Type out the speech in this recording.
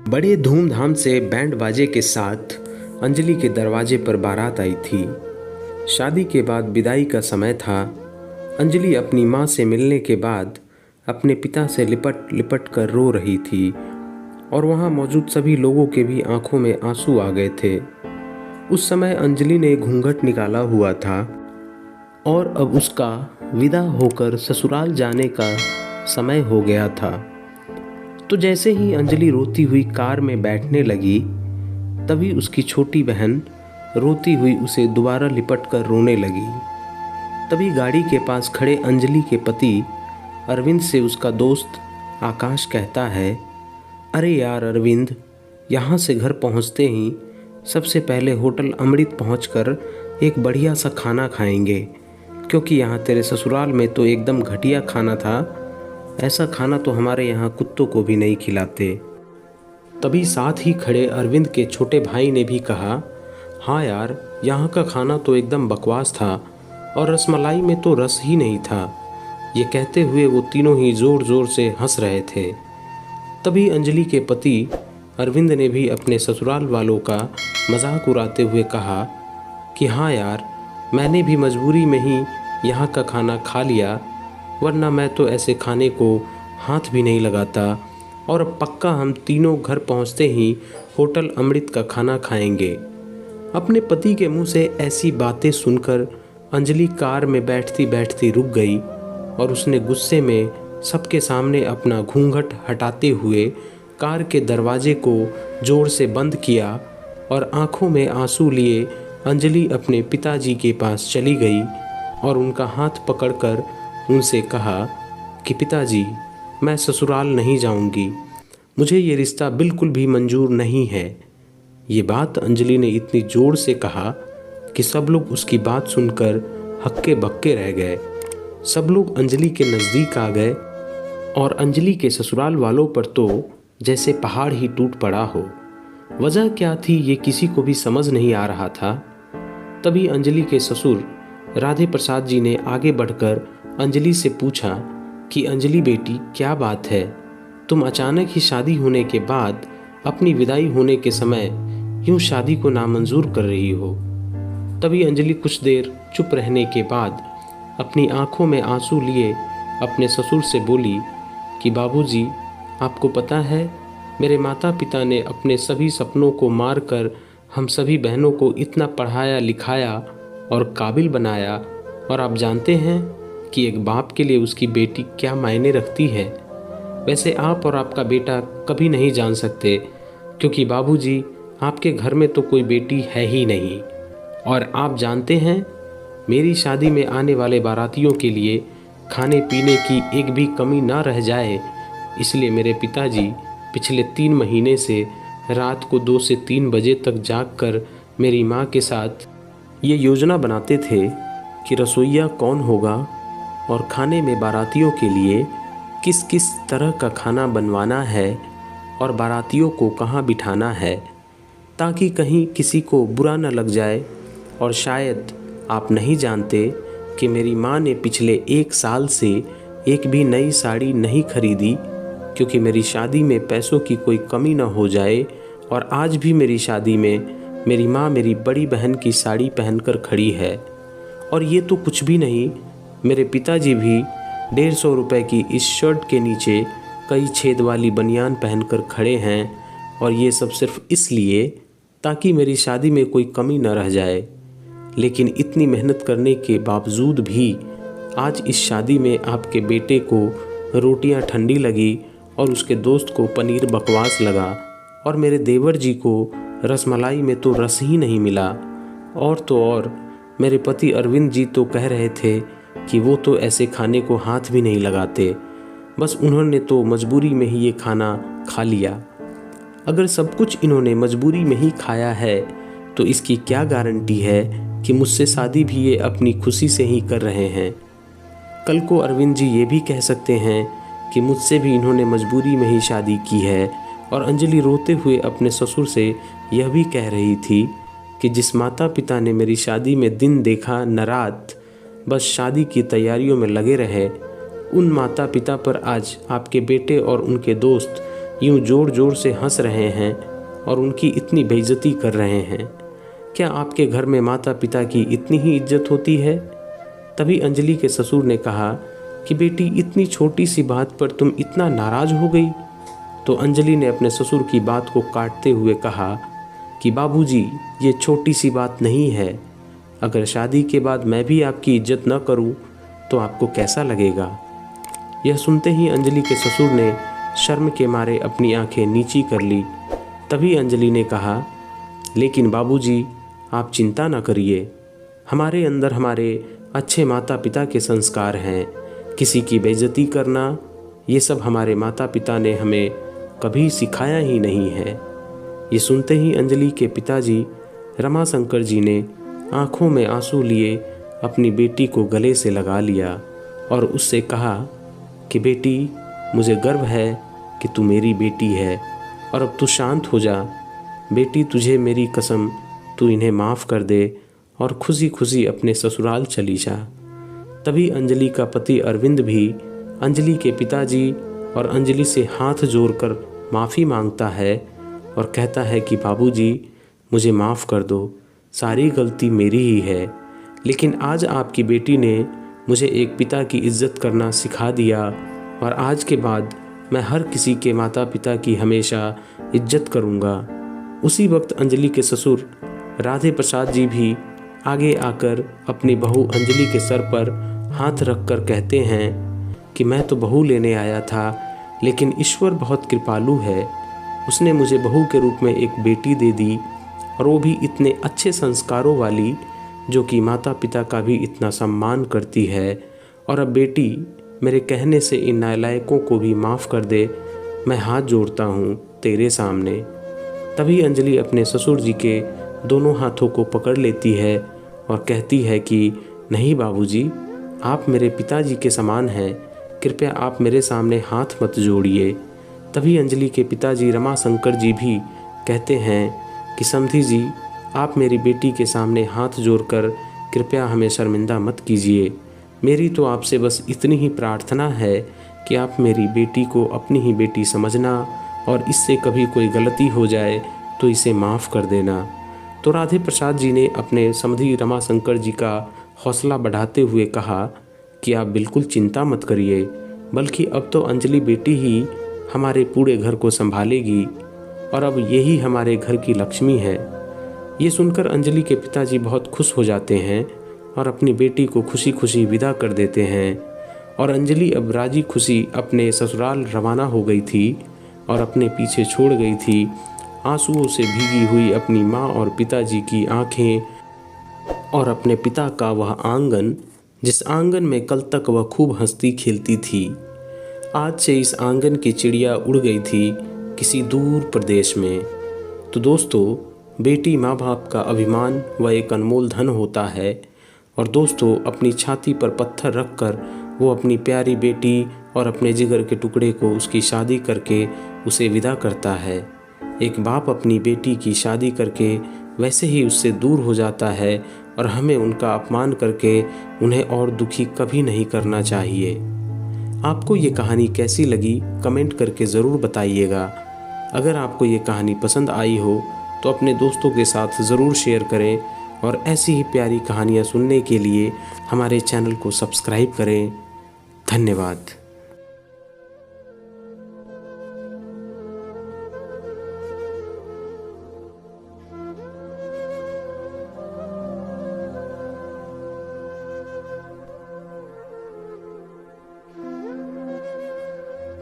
बड़े धूमधाम से बैंड बाजे के साथ अंजलि के दरवाजे पर बारात आई थी। शादी के बाद विदाई का समय था। अंजलि अपनी माँ से मिलने के बाद अपने पिता से लिपट लिपट कर रो रही थी और वहाँ मौजूद सभी लोगों के भी आंखों में आंसू आ गए थे। उस समय अंजलि ने घूंघट निकाला हुआ था और अब उसका विदा होकर ससुराल जाने का समय हो गया था। तो जैसे ही अंजलि रोती हुई कार में बैठने लगी, तभी उसकी छोटी बहन रोती हुई उसे दोबारा लिपट कर रोने लगी। तभी गाड़ी के पास खड़े अंजलि के पति अरविंद से उसका दोस्त आकाश कहता है, अरे यार अरविंद, यहाँ से घर पहुँचते ही सबसे पहले होटल अमृत पहुँचकर एक बढ़िया सा खाना खाएंगे, क्योंकि यहाँ तेरे ससुराल में तो एकदम घटिया खाना था। ऐसा खाना तो हमारे यहाँ कुत्तों को भी नहीं खिलाते। तभी साथ ही खड़े अरविंद के छोटे भाई ने भी कहा, हाँ यार, यहाँ का खाना तो एकदम बकवास था और रसमलाई में तो रस ही नहीं था। ये कहते हुए वो तीनों ही ज़ोर ज़ोर से हंस रहे थे। तभी अंजलि के पति अरविंद ने भी अपने ससुराल वालों का मजाक उड़ाते हुए कहा कि हाँ यार, मैंने भी मजबूरी में ही यहाँ का खाना खा लिया, वरना मैं तो ऐसे खाने को हाथ भी नहीं लगाता। और अब पक्का हम तीनों घर पहुँचते ही होटल अमृत का खाना खाएंगे। अपने पति के मुंह से ऐसी बातें सुनकर अंजलि कार में बैठती बैठती रुक गई और उसने गुस्से में सबके सामने अपना घूंघट हटाते हुए कार के दरवाजे को जोर से बंद किया और आंखों में आंसू लिए अंजलि अपने पिताजी के पास चली गई और उनका हाथ पकड़कर उनसे कहा कि पिताजी, मैं ससुराल नहीं जाऊंगी, मुझे ये रिश्ता बिल्कुल भी मंजूर नहीं है। ये बात अंजलि ने इतनी ज़ोर से कहा कि सब लोग उसकी बात सुनकर हक्के बक्के रह गए। सब लोग अंजलि के नज़दीक आ गए और अंजलि के ससुराल वालों पर तो जैसे पहाड़ ही टूट पड़ा हो। वजह क्या थी ये किसी को भी समझ नहीं आ रहा था। तभी अंजलि के ससुर राधे प्रसाद जी ने आगे बढ़कर अंजलि से पूछा कि अंजलि बेटी, क्या बात है, तुम अचानक ही शादी होने के बाद अपनी विदाई होने के समय यूं शादी को नामंजूर कर रही हो। तभी अंजलि कुछ देर चुप रहने के बाद अपनी आंखों में आंसू लिए अपने ससुर से बोली कि बाबूजी, आपको पता है, मेरे माता पिता ने अपने सभी सपनों को मार कर हम सभी बहनों को इतना पढ़ाया लिखाया और काबिल बनाया, और आप जानते हैं कि एक बाप के लिए उसकी बेटी क्या मायने रखती है। वैसे आप और आपका बेटा कभी नहीं जान सकते, क्योंकि बाबूजी, आपके घर में तो कोई बेटी है ही नहीं। और आप जानते हैं, मेरी शादी में आने वाले बारातियों के लिए खाने पीने की एक भी कमी ना रह जाए, इसलिए मेरे पिताजी पिछले 3 महीने से रात को 2 से 3 बजे तक जागकर मेरी माँ के साथ ये योजना बनाते थे कि रसोइया कौन होगा और खाने में बारातियों के लिए किस किस तरह का खाना बनवाना है और बारातियों को कहाँ बिठाना है, ताकि कहीं किसी को बुरा न लग जाए। और शायद आप नहीं जानते कि मेरी माँ ने पिछले 1 साल से एक भी नई साड़ी नहीं खरीदी, क्योंकि मेरी शादी में पैसों की कोई कमी न हो जाए। और आज भी मेरी शादी में मेरी माँ मेरी बड़ी बहन की साड़ी पहनकर खड़ी है। और ये तो कुछ भी नहीं, मेरे पिताजी भी 150 रुपये की इस शर्ट के नीचे कई छेद वाली बनियान पहनकर खड़े हैं, और ये सब सिर्फ इसलिए ताकि मेरी शादी में कोई कमी न रह जाए। लेकिन इतनी मेहनत करने के बावजूद भी आज इस शादी में आपके बेटे को रोटियां ठंडी लगी और उसके दोस्त को पनीर बकवास लगा, और मेरे देवर जी को रसमलाई में तो रस ही नहीं मिला। और तो और मेरे पति अरविंद जी तो कह रहे थे कि वो तो ऐसे खाने को हाथ भी नहीं लगाते, बस उन्होंने तो मजबूरी में ही ये खाना खा लिया। अगर सब कुछ इन्होंने मजबूरी में ही खाया है, तो इसकी क्या गारंटी है कि मुझसे शादी भी ये अपनी खुशी से ही कर रहे हैं। कल को अरविंद जी ये भी कह सकते हैं कि मुझसे भी इन्होंने मजबूरी में ही शादी की है। और अंजलि रोते हुए अपने ससुर से यह भी कह रही थी कि जिस माता पिता ने मेरी शादी में दिन देखा न रात, बस शादी की तैयारियों में लगे रहे, उन माता पिता पर आज आपके बेटे और उनके दोस्त यूं जोर जोर से हंस रहे हैं और उनकी इतनी बेइज्जती कर रहे हैं। क्या आपके घर में माता पिता की इतनी ही इज्जत होती है? तभी अंजलि के ससुर ने कहा कि बेटी, इतनी छोटी सी बात पर तुम इतना नाराज हो गई। तो अंजलि ने अपने ससुर की बात को काटते हुए कहा कि बाबूजी, ये छोटी सी बात नहीं है। अगर शादी के बाद मैं भी आपकी इज्जत न करूं तो आपको कैसा लगेगा? यह सुनते ही अंजलि के ससुर ने शर्म के मारे अपनी आंखें नीची कर ली। तभी अंजलि ने कहा, लेकिन बाबूजी, आप चिंता न करिए। हमारे अंदर हमारे अच्छे माता पिता के संस्कार हैं। किसी की बेइज्जती करना, ये सब हमारे माता पिता ने हमें कभी सिखाया ही नहीं है। ये सुनते ही अंजलि के पिताजी रमाशंकर जी ने आंखों में आंसू लिए अपनी बेटी को गले से लगा लिया और उससे कहा कि बेटी, मुझे गर्व है कि तू मेरी बेटी है और अब तू शांत हो जा। बेटी, तुझे मेरी कसम, तू इन्हें माफ़ कर दे और खुशी खुशी अपने ससुराल चली जा। तभी अंजलि का पति अरविंद भी अंजलि के पिताजी और अंजलि से हाथ जोड़कर माफ़ी मांगता है और कहता है कि बाबूजी, मुझे माफ़ कर दो, सारी गलती मेरी ही है। लेकिन आज आपकी बेटी ने मुझे एक पिता की इज्जत करना सिखा दिया और आज के बाद मैं हर किसी के माता पिता की हमेशा इज्जत करूँगा। उसी वक्त अंजलि के ससुर राधे प्रसाद जी भी आगे आकर अपनी बहू अंजलि के सर पर हाथ रखकर कहते हैं कि मैं तो बहू लेने आया था, लेकिन ईश्वर बहुत कृपालु है। उसने मुझे बहू के रूप में एक बेटी दे दी और वो भी इतने अच्छे संस्कारों वाली, जो कि माता पिता का भी इतना सम्मान करती है। और अब बेटी, मेरे कहने से इन नालायकों को भी माफ़ कर दे, मैं हाथ जोड़ता हूँ तेरे सामने। तभी अंजलि अपने ससुर जी के दोनों हाथों को पकड़ लेती है और कहती है कि नहीं बाबूजी, आप मेरे पिताजी के समान हैं, कृपया आप मेरे सामने हाथ मत जोड़िए। तभी अंजलि के पिताजी रमाशंकर जी भी कहते हैं कि समधी जी, आप मेरी बेटी के सामने हाथ जोड़कर कृपया हमें शर्मिंदा मत कीजिए। मेरी तो आपसे बस इतनी ही प्रार्थना है कि आप मेरी बेटी को अपनी ही बेटी समझना और इससे कभी कोई गलती हो जाए तो इसे माफ़ कर देना। तो राधे प्रसाद जी ने अपने समधी रमाशंकर जी का हौसला बढ़ाते हुए कहा कि आप बिल्कुल चिंता मत करिए, बल्कि अब तो अंजलि बेटी ही हमारे पूरे घर को संभालेगी और अब यही हमारे घर की लक्ष्मी है। ये सुनकर अंजलि के पिताजी बहुत खुश हो जाते हैं और अपनी बेटी को खुशी खुशी विदा कर देते हैं। और अंजलि अब राजी खुशी अपने ससुराल रवाना हो गई थी और अपने पीछे छोड़ गई थी आंसुओं से भीगी हुई अपनी माँ और पिताजी की आंखें और अपने पिता का वह आंगन, जिस आंगन में कल तक वह खूब हंसती खेलती थी। आज से इस आंगन की चिड़िया उड़ गई थी किसी दूर प्रदेश में। तो दोस्तों, बेटी माँ बाप का अभिमान व एक अनमोल धन होता है। और दोस्तों, अपनी छाती पर पत्थर रखकर वो अपनी प्यारी बेटी और अपने जिगर के टुकड़े को उसकी शादी करके उसे विदा करता है। एक बाप अपनी बेटी की शादी करके वैसे ही उससे दूर हो जाता है और हमें उनका अपमान करके उन्हें और दुखी कभी नहीं करना चाहिए। आपको ये कहानी कैसी लगी कमेंट करके ज़रूर बताइएगा। अगर आपको ये कहानी पसंद आई हो तो अपने दोस्तों के साथ ज़रूर शेयर करें और ऐसी ही प्यारी कहानियाँ सुनने के लिए हमारे चैनल को सब्सक्राइब करें। धन्यवाद।